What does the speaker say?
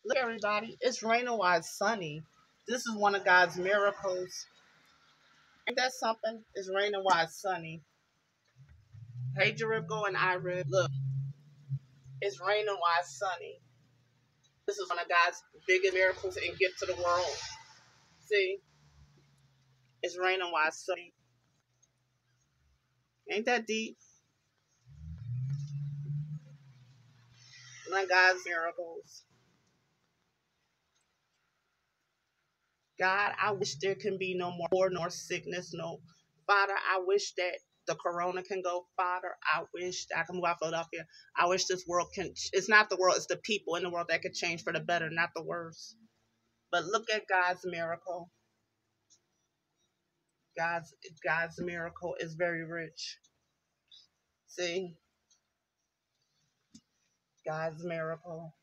Look, everybody, it's raining while it's sunny. This is one of God's miracles. Ain't that something? It's raining while it's sunny. Hey, Jericho and Irid, look, it's raining while it's sunny. This is one of God's biggest miracles and gift to the world. See, it's raining while it's sunny. Ain't that deep? One of God's miracles. God, I wish there can be no more war nor sickness. No, Father, I wish that the corona can go. Father, I wish I can move out of Philadelphia. I wish this world can. It's not the world; it's the people in the world that can change for the better, not the worse. But look at God's miracle. God's God's miracle is very rich. See, God's miracle.